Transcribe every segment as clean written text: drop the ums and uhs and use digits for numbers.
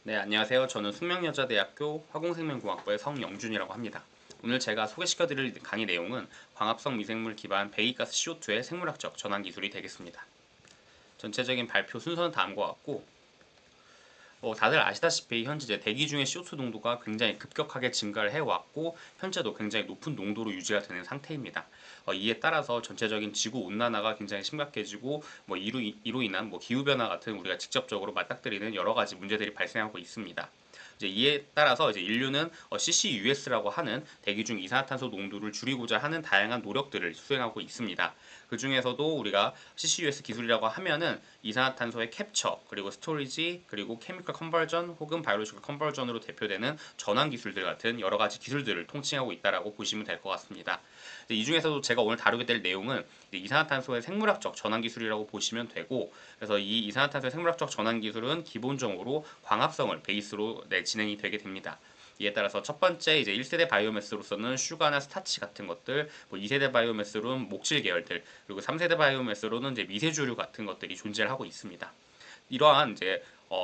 네, 안녕하세요. 저는 숙명여자대학교 화공생명공학부의 성영준이라고 합니다. 오늘 제가 소개시켜드릴 강의 내용은 광합성 미생물 기반 배기가스 CO2의 생물학적 전환 기술이 되겠습니다. 전체적인 발표 순서는 다음과 같고, 다들 아시다시피 현재 이제 대기 중의 CO2 농도가 굉장히 급격하게 증가를 해왔고 현재도 굉장히 높은 농도로 유지가 되는 상태입니다. 이에 따라서 전체적인 지구 온난화가 굉장히 심각해지고 이로 인한 기후 변화 같은 우리가 직접적으로 맞닥뜨리는 여러 가지 문제들이 발생하고 있습니다. 이제 이에 따라서 이제 인류는 CCUS라고 하는 대기 중 이산화탄소 농도를 줄이고자 하는 다양한 노력들을 수행하고 있습니다. 그 중에서도 우리가 CCUS 기술이라고 하면은 이산화탄소의 캡처, 그리고 스토리지, 그리고 케미컬 컨버전 혹은 바이올로지컬 컨버전으로 대표되는 전환 기술들 같은 여러 가지 기술들을 통칭하고 있다라고 보시면 될 것 같습니다. 이 중에서도 제가 오늘 다루게 될 내용은 이산화탄소의 생물학적 전환 기술이라고 보시면 되고, 그래서 이 이산화탄소의 생물학적 전환 기술은 기본적으로 광합성을 베이스로 진행이 되게 됩니다. 이에 따라서 첫 번째 이제 1세대 바이오매스로서는 슈가나 스타치 같은 것들, 2세대 바이오매스로는 목질 계열들, 그리고 3세대 바이오매스로는 이제 미세주류 같은 것들이 존재를 하고 있습니다. 이러한 이제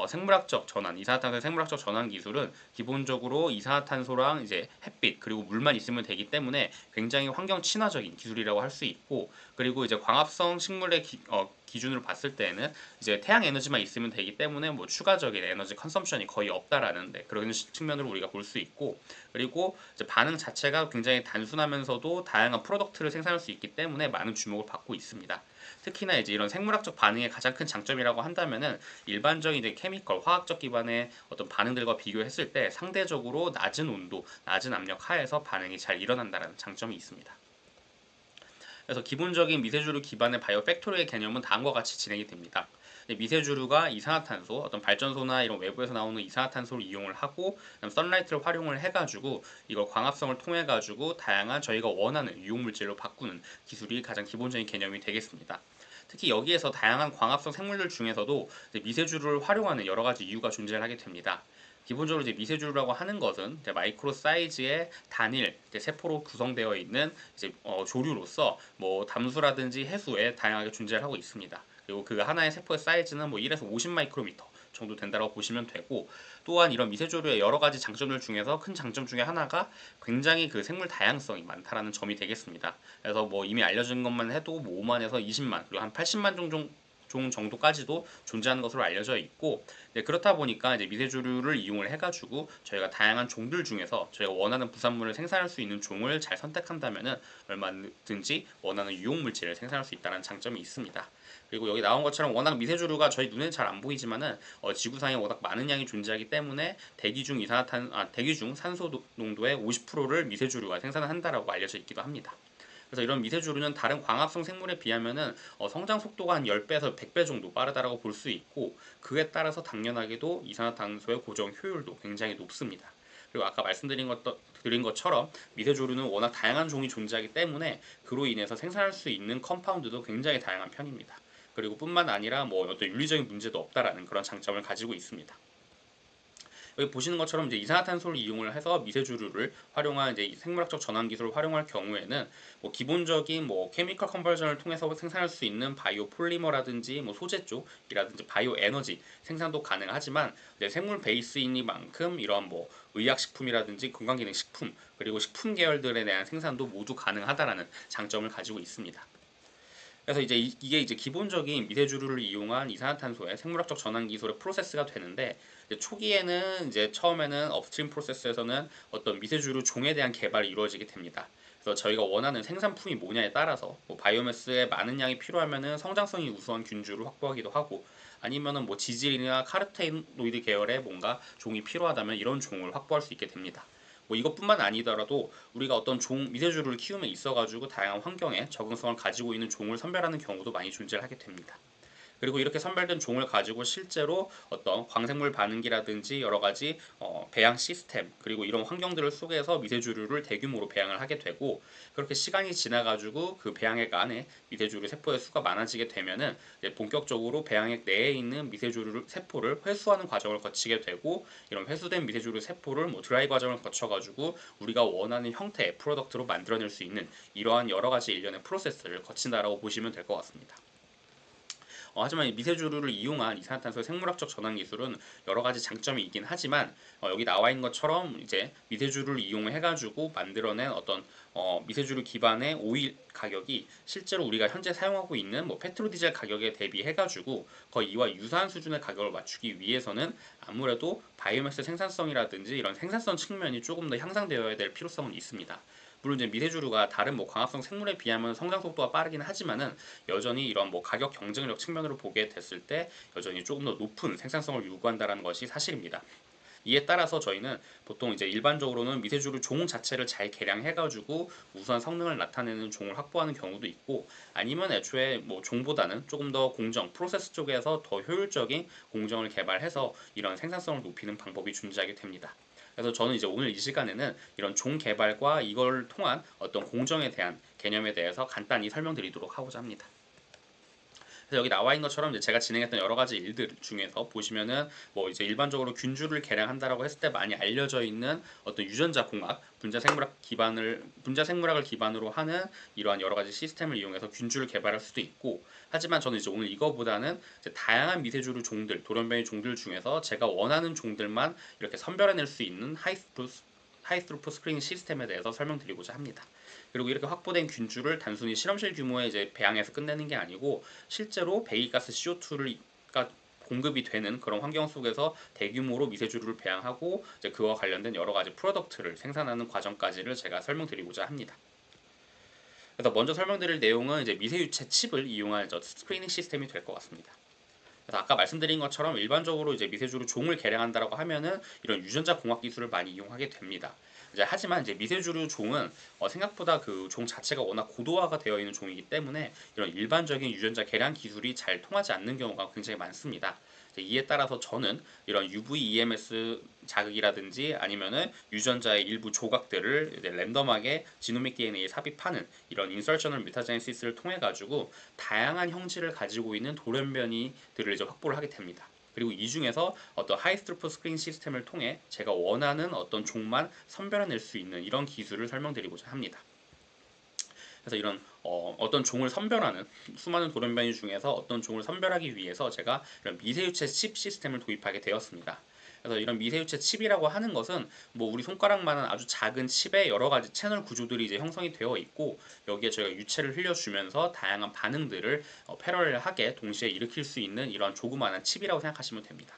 생물학적 전환, 이산화탄소의 생물학적 전환 기술은 기본적으로 이산화탄소랑 이제 햇빛 그리고 물만 있으면 되기 때문에 굉장히 환경 친화적인 기술이라고 할 수 있고, 그리고 이제 광합성 식물의 기준으로 봤을 때는 이제 태양 에너지만 있으면 되기 때문에 추가적인 에너지 컨섬션이 거의 없다라는 그런 측면으로 우리가 볼 수 있고, 그리고 이제 반응 자체가 굉장히 단순하면서도 다양한 프로덕트를 생산할 수 있기 때문에 많은 주목을 받고 있습니다. 특히나 이제 이런 생물학적 반응의 가장 큰 장점이라고 한다면은 일반적인 이제 케미컬 화학적 기반의 어떤 반응들과 비교했을 때 상대적으로 낮은 온도, 낮은 압력 하에서 반응이 잘 일어난다는 장점이 있습니다. 그래서 기본적인 미세주류 기반의 바이오 팩토리의 개념은 다음과 같이 진행이 됩니다. 미세주류가 이산화탄소, 어떤 발전소나 이런 외부에서 나오는 이산화탄소를 이용을 하고 선라이트를 활용을 해가지고 이걸 광합성을 통해 가지고 다양한 저희가 원하는 유용물질로 바꾸는 기술이 가장 기본적인 개념이 되겠습니다. 특히 여기에서 다양한 광합성 생물들 중에서도 미세주류를 활용하는 여러 가지 이유가 존재를 하게 됩니다. 기본적으로 이제 미세주류라고 하는 것은 이제 마이크로 사이즈의 단일 세포로 구성되어 있는 이제 조류로서 담수라든지 해수에 다양하게 존재를 하고 있습니다. 그리고 그 하나의 세포의 사이즈는 1에서 50 마이크로미터 정도 된다고 보시면 되고, 또한 이런 미세조류의 여러 가지 장점들 중에서 큰 장점 중에 하나가 굉장히 그 생물 다양성이 많다라는 점이 되겠습니다. 그래서 이미 알려진 것만 해도 5만에서 20만 그리고 한 80만 종 정도까지도 존재하는 것으로 알려져 있고, 그렇다 보니까 이제 미세조류를 이용을 해가지고 저희가 다양한 종들 중에서 저희가 원하는 부산물을 생산할 수 있는 종을 잘 선택한다면은 얼마든지 원하는 유용물질을 생산할 수 있다는 장점이 있습니다. 그리고 여기 나온 것처럼 워낙 미세조류가 저희 눈에 잘 안 보이지만은 지구상에 워낙 많은 양이 존재하기 때문에 대기 중 산소 농도의 50%를 미세조류가 생산한다라고 알려져 있기도 합니다. 그래서 이런 미세조류는 다른 광합성 생물에 비하면은 성장 속도가 한 10배에서 100배 정도 빠르다라고 볼 수 있고, 그에 따라서 당연하게도 이산화탄소의 고정 효율도 굉장히 높습니다. 그리고 아까 드린 것처럼 미세조류는 워낙 다양한 종이 존재하기 때문에 그로 인해서 생산할 수 있는 컴파운드도 굉장히 다양한 편입니다. 그리고 뿐만 아니라 어떤 윤리적인 문제도 없다라는 그런 장점을 가지고 있습니다. 여기 보시는 것처럼 이제 이산화탄소를 이용을 해서 미세주류를 활용한 이제 생물학적 전환 기술을 활용할 경우에는 기본적인 케미컬 컨버전을 통해서 생산할 수 있는 바이오 폴리머라든지 소재 쪽이라든지 바이오 에너지 생산도 가능하지만 이제 생물 베이스이니만큼 이런 의약식품이라든지 건강기능식품 그리고 식품 계열들에 대한 생산도 모두 가능하다라는 장점을 가지고 있습니다. 그래서 이제 이게 이제 기본적인 미세주류를 이용한 이산화탄소의 생물학적 전환 기술의 프로세스가 되는데, 이제 초기에는 이제 처음에는 업스트림 프로세스에서는 어떤 미세주류 종에 대한 개발이 이루어지게 됩니다. 그래서 저희가 원하는 생산품이 뭐냐에 따라서 바이오매스에 많은 양이 필요하면은 성장성이 우수한 균주를 확보하기도 하고, 아니면은 지질이나 카르테노이드 계열의 뭔가 종이 필요하다면 이런 종을 확보할 수 있게 됩니다. 이것뿐만 아니더라도 우리가 어떤 미세주류를 키움에 있어가지고 다양한 환경에 적응성을 가지고 있는 종을 선별하는 경우도 많이 존재를 하게 됩니다. 그리고 이렇게 선별된 종을 가지고 실제로 어떤 광생물 반응기라든지 여러 가지 배양 시스템 그리고 이런 환경들을 속에서 미세주류를 대규모로 배양을 하게 되고, 그렇게 시간이 지나가지고 그 배양액 안에 미세주류 세포의 수가 많아지게 되면은 이제 본격적으로 배양액 내에 있는 미세주류 세포를 회수하는 과정을 거치게 되고, 이런 회수된 미세주류 세포를 드라이 과정을 거쳐가지고 우리가 원하는 형태의 프로덕트로 만들어낼 수 있는 이러한 여러 가지 일련의 프로세스를 거친다라고 보시면 될 것 같습니다. 하지만 이 미세주류를 이용한 이산화탄소 생물학적 전환 기술은 여러 가지 장점이 있긴 하지만 여기 나와 있는 것처럼 이제 미세주류를 이용해가지고 만들어낸 어떤 미세주류 기반의 오일 가격이 실제로 우리가 현재 사용하고 있는 뭐 페트로 디젤 가격에 대비해가지고 거의 이와 유사한 수준의 가격을 맞추기 위해서는 아무래도 바이오매스 생산성이라든지 이런 생산성 측면이 조금 더 향상되어야 될 필요성은 있습니다. 물론 이제 미세주류가 다른 뭐 광합성 생물에 비하면 성장 속도가 빠르긴 하지만은 여전히 이런 뭐 가격 경쟁력 측면으로 보게 됐을 때 여전히 조금 더 높은 생산성을 요구한다는 것이 사실입니다. 이에 따라서 저희는 보통 이제 일반적으로는 미세주류 종 자체를 잘 개량해가지고 우수한 성능을 나타내는 종을 확보하는 경우도 있고 아니면 애초에 뭐 종보다는 조금 더 공정, 프로세스 쪽에서 더 효율적인 공정을 개발해서 이런 생산성을 높이는 방법이 존재하게 됩니다. 그래서 저는 이제 오늘 이 시간에는 이런 종 개발과 이걸 통한 어떤 공정에 대한 개념에 대해서 간단히 설명드리도록 하고자 합니다. 그래서 여기 나와 있는 것처럼 이제 제가 진행했던 여러 가지 일들 중에서 보시면은 뭐 이제 일반적으로 균주를 개량한다라고 했을 때 많이 알려져 있는 어떤 유전자 공학, 분자 생물학을 기반으로 하는 이러한 여러 가지 시스템을 이용해서 균주를 개발할 수도 있고 하지만 저는 이제 오늘 이거보다는 이제 다양한 미세주류 종들, 돌연변이 종들 중에서 제가 원하는 종들만 이렇게 선별해낼 수 있는 하이스루프 스크리닝 시스템에 대해서 설명드리고자 합니다. 그리고 이렇게 확보된 균주를 단순히 실험실 규모의 이제 배양해서 끝내는 게 아니고 실제로 배기가스 CO2가 공급이 되는 그런 환경 속에서 대규모로 미세주류를 배양하고 이제 그와 관련된 여러 가지 프로덕트를 생산하는 과정까지를 제가 설명드리고자 합니다. 그래서 먼저 설명드릴 내용은 이제 미세유체 칩을 이용한 스크리닝 시스템이 될 것 같습니다. 그래서 아까 말씀드린 것처럼 일반적으로 이제 미세주류 종을 개량한다라고 하면은 이런 유전자 공학 기술을 많이 이용하게 됩니다. 하지만 이제 미세주류 종은 생각보다 그 종 자체가 워낙 고도화가 되어 있는 종이기 때문에 이런 일반적인 유전자 개량 기술이 잘 통하지 않는 경우가 굉장히 많습니다. 이에 따라서 저는 이런 UV-EMS 자극이라든지 아니면은 유전자의 일부 조각들을 이제 랜덤하게 지노믹 DNA에 삽입하는 이런 인설셔널 뮤타제네시스를 통해 가지고 다양한 형질을 가지고 있는 돌연변이들을 이제 확보를 하게 됩니다. 그리고 이 중에서 어떤 하이스루프 스크린 시스템을 통해 제가 원하는 어떤 종만 선별해낼 수 있는 이런 기술을 설명드리고자 합니다. 그래서 이런 어떤 종을 선별하는 수많은 돌연변이 중에서 어떤 종을 선별하기 위해서 제가 이런 미세유체 칩 시스템을 도입하게 되었습니다. 그래서 이런 미세유체 칩이라고 하는 것은 뭐 우리 손가락만한 아주 작은 칩에 여러 가지 채널 구조들이 이제 형성이 되어 있고 여기에 저희가 유체를 흘려주면서 다양한 반응들을 패러렐하게 동시에 일으킬 수 있는 이런 조그마한 칩이라고 생각하시면 됩니다.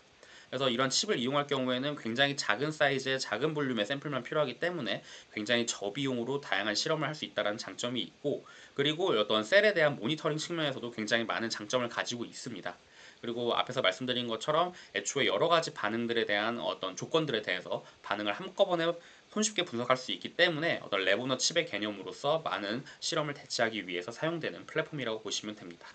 그래서 이런 칩을 이용할 경우에는 굉장히 작은 사이즈의 작은 볼륨의 샘플만 필요하기 때문에 굉장히 저비용으로 다양한 실험을 할 수 있다는 장점이 있고 그리고 어떤 셀에 대한 모니터링 측면에서도 굉장히 많은 장점을 가지고 있습니다. 그리고 앞에서 말씀드린 것처럼 애초에 여러 가지 반응들에 대한 어떤 조건들에 대해서 반응을 한꺼번에 손쉽게 분석할 수 있기 때문에 어떤 레보너 칩의 개념으로서 많은 실험을 대체하기 위해서 사용되는 플랫폼이라고 보시면 됩니다.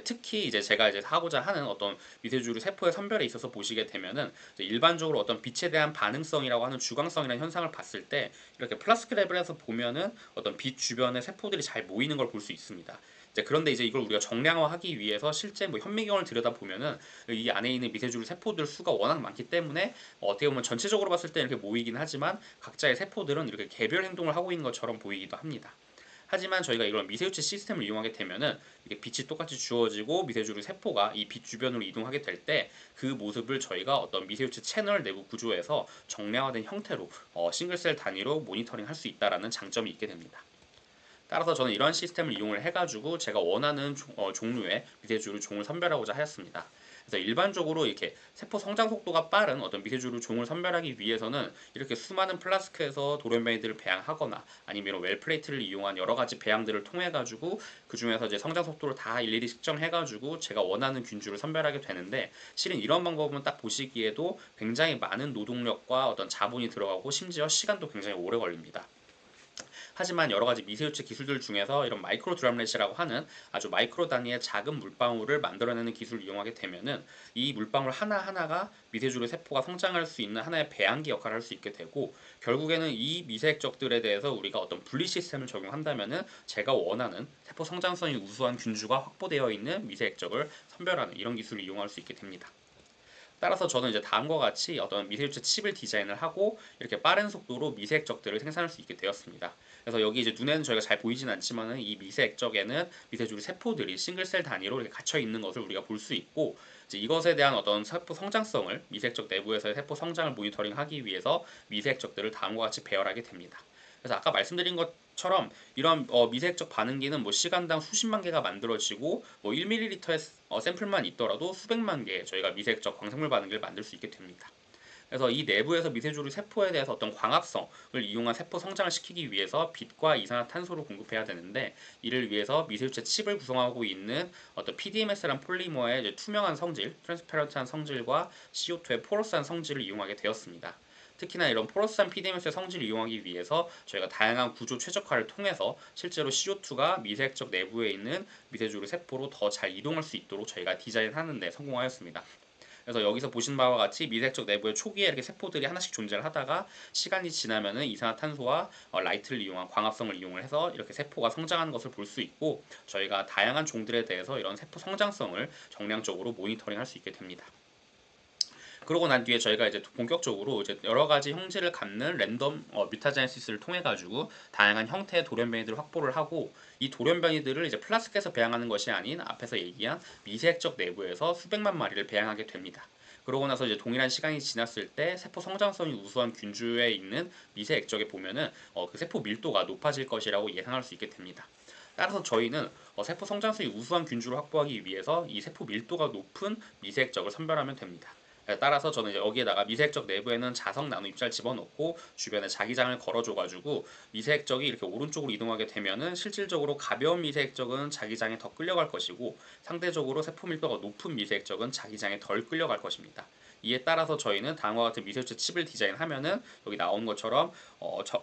특히 이제 제가 이제 하고자 하는 어떤 미세주류 세포의 선별에 있어서 보시게 되면은 일반적으로 어떤 빛에 대한 반응성이라고 하는 주광성이라는 현상을 봤을 때 이렇게 플라스크 레벨에서 보면은 어떤 빛 주변에 세포들이 잘 모이는 걸 볼 수 있습니다. 그런데 이제 이걸 우리가 정량화하기 위해서 실제 뭐 현미경을 들여다 보면은 이 안에 있는 미세주류 세포들 수가 워낙 많기 때문에 어떻게 보면 전체적으로 봤을 때 이렇게 모이긴 하지만 각자의 세포들은 이렇게 개별 행동을 하고 있는 것처럼 보이기도 합니다. 하지만 저희가 이런 미세유체 시스템을 이용하게 되면은 이게 빛이 똑같이 주어지고 미세주류 세포가 이 빛 주변으로 이동하게 될 때 그 모습을 저희가 어떤 미세유체 채널 내부 구조에서 정량화된 형태로 싱글셀 단위로 모니터링 할 수 있다라는 장점이 있게 됩니다. 따라서 저는 이런 시스템을 이용을 해가지고 제가 원하는 종류의 미세주류 종을 선별하고자 하였습니다. 그래서 일반적으로 이렇게 세포 성장 속도가 빠른 어떤 미세주류 종을 선별하기 위해서는 이렇게 수많은 플라스크에서 돌연변이들을 배양하거나 아니면 웰 플레이트를 이용한 여러 가지 배양들을 통해 가지고 그 중에서 이제 성장 속도를 다 일일이 측정해 가지고 제가 원하는 균주를 선별하게 되는데 실은 이런 방법은 딱 보시기에도 굉장히 많은 노동력과 어떤 자본이 들어가고 심지어 시간도 굉장히 오래 걸립니다. 하지만 여러 가지 미세유체 기술들 중에서 이런 마이크로 드럼렛이라고 하는 아주 마이크로 단위의 작은 물방울을 만들어내는 기술을 이용하게 되면은 이 물방울 하나하나가 미세주류 세포가 성장할 수 있는 하나의 배양기 역할을 할 수 있게 되고 결국에는 이 미세액적들에 대해서 우리가 어떤 분리 시스템을 적용한다면은 제가 원하는 세포 성장성이 우수한 균주가 확보되어 있는 미세액적을 선별하는 이런 기술을 이용할 수 있게 됩니다. 따라서 저는 이제 다음과 같이 어떤 미세유체 칩을 디자인을 하고 이렇게 빠른 속도로 미세 액적들을 생산할 수 있게 되었습니다. 그래서 여기 이제 눈에는 저희가 잘 보이진 않지만은 이 미세 액적에는 미세주류 세포들이 싱글셀 단위로 이렇게 갇혀 있는 것을 우리가 볼 수 있고, 이제 이것에 대한 어떤 세포 성장성을 미세 액적 내부에서의 세포 성장을 모니터링하기 위해서 미세 액적들을 다음과 같이 배열하게 됩니다. 그래서 아까 말씀드린 것처럼 이런 미세액적 반응기는 뭐 시간당 수십만 개가 만들어지고 뭐 1ml의 샘플만 있더라도 수백만 개의 저희가 미세액적 광생물 반응기를 만들 수 있게 됩니다. 그래서 이 내부에서 미세조류 세포에 대해서 어떤 광합성을 이용한 세포 성장을 시키기 위해서 빛과 이산화탄소를 공급해야 되는데, 이를 위해서 미세유체 칩을 구성하고 있는 어떤 PDMS란 폴리머의 이제 투명한 성질, 트랜스페런트한 성질과 CO2의 포러스한 성질을 이용하게 되었습니다. 특히나 이런 포러스한 PDMS의 성질을 이용하기 위해서 저희가 다양한 구조 최적화를 통해서 실제로 CO2가 미세액적 내부에 있는 미세조류 세포로 더 잘 이동할 수 있도록 저희가 디자인하는 데 성공하였습니다. 그래서 여기서 보신 바와 같이 미세액적 내부에 초기에 이렇게 세포들이 하나씩 존재를 하다가 시간이 지나면은 이산화탄소와 라이트를 이용한 광합성을 이용을 해서 이렇게 세포가 성장하는 것을 볼 수 있고, 저희가 다양한 종들에 대해서 이런 세포 성장성을 정량적으로 모니터링할 수 있게 됩니다. 그러고 난 뒤에 저희가 이제 본격적으로 이제 여러 가지 형질을 갖는 랜덤 뮤타제네시스를 통해 가지고 다양한 형태의 돌연변이들을 확보를 하고, 이 돌연변이들을 이제 플라스크에서 배양하는 것이 아닌 앞에서 얘기한 미세액적 내부에서 수백만 마리를 배양하게 됩니다. 그러고 나서 이제 동일한 시간이 지났을 때 세포 성장성이 우수한 균주에 있는 미세 액적에 보면은 그 세포 밀도가 높아질 것이라고 예상할 수 있게 됩니다. 따라서 저희는 세포 성장성이 우수한 균주를 확보하기 위해서 이 세포 밀도가 높은 미세 액적을 선별하면 됩니다. 따라서 저는 여기에다가 미세액적 내부에는 자석 나노 입자를 집어넣고 주변에 자기장을 걸어줘가지고 미세액적이 이렇게 오른쪽으로 이동하게 되면은 실질적으로 가벼운 미세액적은 자기장에 더 끌려갈 것이고, 상대적으로 세포 밀도가 높은 미세액적은 자기장에 덜 끌려갈 것입니다. 이에 따라서 저희는 다음과 같은 미세유체 칩을 디자인하면은 여기 나온 것처럼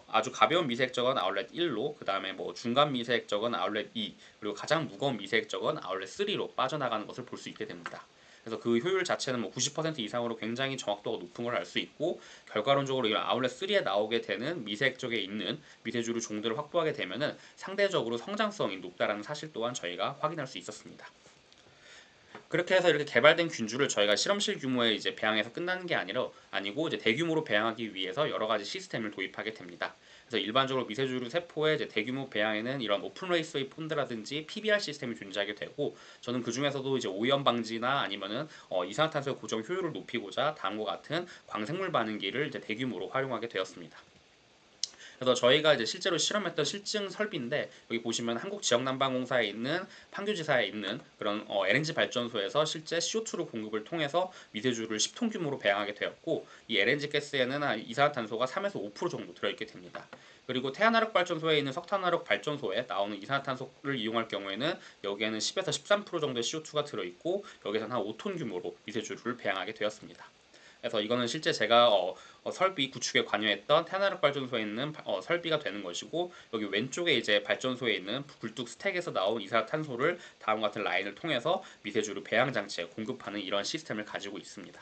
아주 가벼운 미세액적은 아울렛 1로, 그 다음에 뭐 중간 미세액적은 아울렛 2, 그리고 가장 무거운 미세액적은 아울렛 3로 빠져나가는 것을 볼 수 있게 됩니다. 그래서 그 효율 자체는 뭐 90% 이상으로 굉장히 정확도가 높은 걸 알 수 있고, 결과론적으로 이런 아울렛 3에 나오게 되는 미세액적에 있는 미세주류 종들을 확보하게 되면은 상대적으로 성장성이 높다라는 사실 또한 저희가 확인할 수 있었습니다. 그렇게 해서 이렇게 개발된 균주를 저희가 실험실 규모에 이제 배양해서 끝나는 게 아니고 이제 대규모로 배양하기 위해서 여러 가지 시스템을 도입하게 됩니다. 그래서 일반적으로 미세조류 세포의 이제 대규모 배양에는 이런 오픈 레이스웨이 폰드라든지 PBR 시스템이 존재하게 되고, 저는 그 중에서도 이제 오염 방지나 아니면은 이산화탄소 고정 효율을 높이고자 다음과 같은 광생물 반응기를 이제 대규모로 활용하게 되었습니다. 그래서 저희가 이제 실제로 실험했던 실증 설비인데, 여기 보시면 한국지역난방공사에 있는 판교지사에 있는 그런 LNG 발전소에서 실제 CO2를 공급을 통해서 미세주를 10톤 규모로 배양하게 되었고, 이 LNG 가스에는 이산화탄소가 3에서 5% 정도 들어있게 됩니다. 그리고 태양화력 발전소에 있는 석탄화력 발전소에 나오는 이산화탄소를 이용할 경우에는 여기에는 10에서 13% 정도의 CO2가 들어있고, 여기서는 한 5톤 규모로 미세주를 배양하게 되었습니다. 그래서 이거는 실제 제가 설비 구축에 관여했던 태양화력 발전소에 있는 설비가 되는 것이고, 여기 왼쪽에 이제 발전소에 있는 굴뚝 스택에서 나온 이산화탄소를 다음과 같은 라인을 통해서 미세주류 배양 장치에 공급하는 이런 시스템을 가지고 있습니다.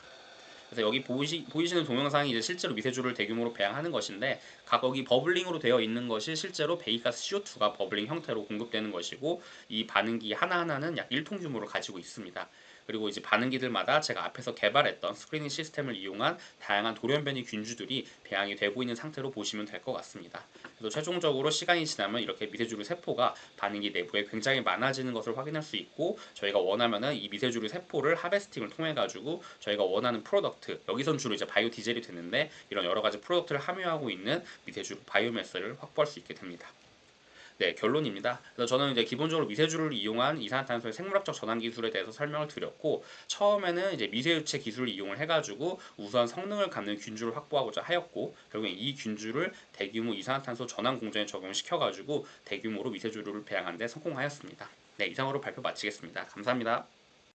그래서 여기 보이시는 동영상이 이제 실제로 미세주를 대규모로 배양하는 것인데, 각 여기 버블링으로 되어 있는 것이 실제로 배기가스 CO2가 버블링 형태로 공급되는 것이고, 이 반응기 하나하나는 약 1톤 규모를 가지고 있습니다. 그리고 이제 반응기들마다 제가 앞에서 개발했던 스크리닝 시스템을 이용한 다양한 돌연변이 균주들이 배양이 되고 있는 상태로 보시면 될 것 같습니다. 그래서 최종적으로 시간이 지나면 이렇게 미세주류 세포가 반응기 내부에 굉장히 많아지는 것을 확인할 수 있고, 저희가 원하면은 이 미세주류 세포를 하베스팅을 통해 가지고 저희가 원하는 프로덕트, 여기선 주로 이제 바이오 디젤이 되는데, 이런 여러 가지 프로덕트를 함유하고 있는 미세주류 바이오매스를 확보할 수 있게 됩니다. 네, 결론입니다. 그래서 저는 이제 기본적으로 미세주를 이용한 이산화탄소의 생물학적 전환 기술에 대해서 설명을 드렸고, 처음에는 이제 미세유체 기술을 이용을 해가지고 우수한 성능을 갖는 균주를 확보하고자 하였고, 결국엔 이 균주를 대규모 이산화탄소 전환 공정에 적용시켜가지고 대규모로 미세주를 배양하는 데 성공하였습니다. 네, 이상으로 발표 마치겠습니다. 감사합니다.